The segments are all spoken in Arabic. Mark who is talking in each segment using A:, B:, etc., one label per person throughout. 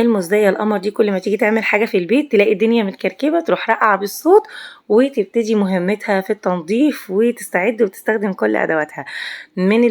A: المزدية القمر دي كل ما تيجي تعمل حاجة في البيت تلاقي الدنيا متكركبة، تروح راقعة بالصوت وتبتدي مهمتها في التنظيف وتستعد وتستخدم كل أدواتها. من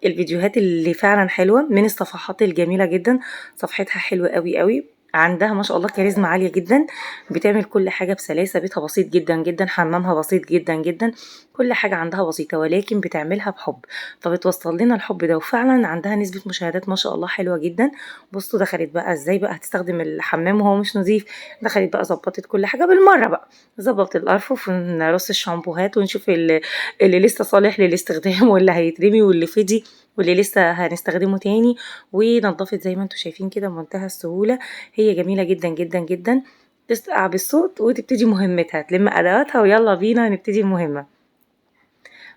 A: الفيديوهات اللي فعلا حلوة، من الصفحات الجميلة جدا، صفحتها حلوة قوي قوي، عندها ما شاء الله كاريزما عالية جدا، بتعمل كل حاجة بسلاسة، بيتها بسيط جدا جدا، حمامها بسيط جدا جدا، كل حاجة عندها بسيطة ولكن بتعملها بحب، فبتوصل لنا الحب ده، وفعلا عندها نسبة مشاهدات ما شاء الله حلوة جدا. بصوا دخلت بقى ازاي بقى هتستخدم الحمام وهو مش نظيف، دخلت بقى ظبطت كل حاجة بالمرة بقى، ظبطت الأرفف ونرص الشامبوهات ونشوف اللي لسه صالح للاستخدام واللي هيترمي واللي فضي واللي لسه هنستخدمه تاني، ونضفت زي ما انتم شايفين كده بمنتهى السهولة. هي جميلة جدا جدا جدا، تسقع بالصوت وتبتدي مهمتها، تلم أدواتها ويلا بينا نبتدي المهمة.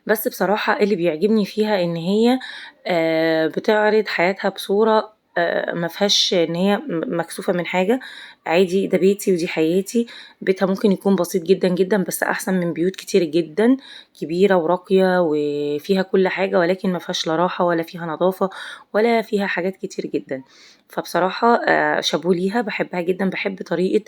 A: بس بصراحة اللي بيعجبني فيها ان هي بتعرض حياتها بصورة ما فيهاش ان هي مكسوفة من حاجة، عادي ده بيتي ودي حياتي. بيتها ممكن يكون بسيط جدا جدا بس احسن من بيوت كتير جدا كبيرة وراقية وفيها كل حاجة، ولكن ما فيهاش لا راحة ولا فيها نظافة ولا فيها حاجات كتير جدا. فبصراحة شابوه ليها، بحبها جدا، بحب طريقة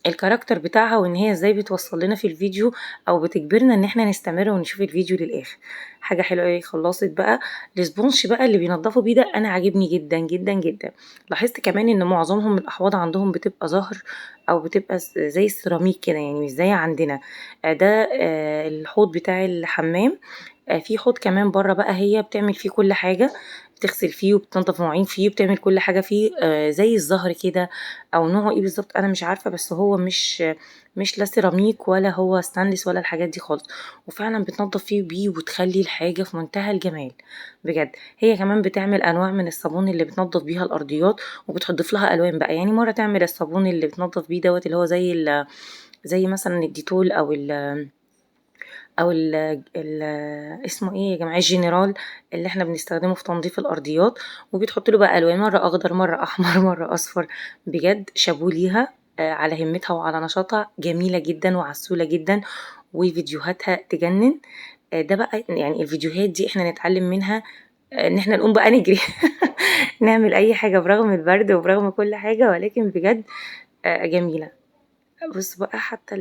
A: الكاركتر بتاعها، وان هي ازاي بتوصل لنا في الفيديو او بتجبرنا ان احنا نستمر ونشوف الفيديو للاخر. حاجه حلوه قوي. خلصت بقى الاسبونش بقى اللي بينضفوا بيه ده، انا عاجبني جدا جدا جدا. لاحظت كمان ان معظمهم الاحواض عندهم بتبقى زهر او بتبقى زي السيراميك كده، يعني مش زي عندنا. ده الحوض بتاع الحمام. في حوض كمان بره بقى هي بتعمل فيه كل حاجه، بتغسل فيه وبتنضف مواعين فيه وبتعمل كل حاجه فيه، زي الزهر كده، او نوعه ايه بالظبط انا مش عارفه، بس هو مش لا سيراميك ولا هو ستانلس ولا الحاجات دي خالص، وفعلا بتنضف فيه بيه وتخلي الحاجة في منتهى الجمال بجد. هي كمان بتعمل انواع من الصابون اللي بتنضف بيها الارضيات، وبتضيف لها الوان بقى، يعني مرة تعمل الصابون اللي بتنضف بيه دوت اللي هو زي مثلا الديتول او ال اسمه ايه يا جماعه، الجنرال اللي احنا بنستخدمه في تنظيف الارضيات، وبتحط له بقى الوان، مره اخضر مره احمر مره اصفر. بجد شابوه ليها على همتها وعلى نشاطها، جميله جدا وعسوله جدا وفيديوهاتها تجنن. ده بقى يعني الفيديوهات دي احنا نتعلم منها ان احنا نقوم بقى نجري نعمل اي حاجه برغم البرد وبرغم كل حاجه، ولكن بجد جميله. بص بقى حتى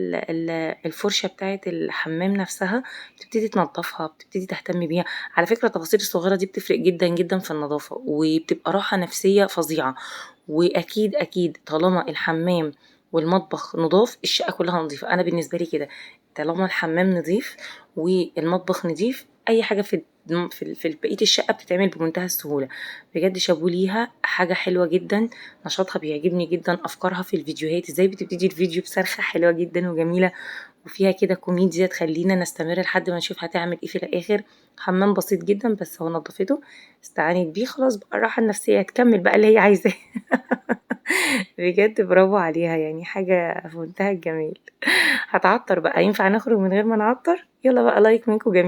A: الفرشة بتاعت الحمام نفسها بتبتدي تنظفها، بتبتدي تهتم بيها. على فكرة التفاصيل الصغيرة دي بتفرق جدا جدا في النظافة، وبتبقى راحة نفسية فظيعة. واكيد اكيد طالما الحمام والمطبخ نضاف الشقة كلها نظيفة، انا بالنسبة لي كده، طالما الحمام نظيف والمطبخ نظيف اي حاجة في بقية الشقة بتتعمل بمنتهى السهولة. بجد شابو ليها، حاجة حلوة جدا، نشاطها بيعجبني جدا، افكارها في الفيديوهات ازاي بتبتدي الفيديو بصرخة حلوة جدا وجميلة، وفيها كده كوميديا تخلينا نستمر لحد ما نشوف هتعمل ايه في الاخر. حمام بسيط جدا بس هو نظفته، استعانت بيه، خلاص بقى الراحة النفسية هتكمل بقى اللي هي عايزاه. بجد برافو عليها، يعني حاجة في منتهى الجمال. هتعطر بقى، ينفع نخرج من غير ما نعطر؟ يلا بقى لايك منكم جميل.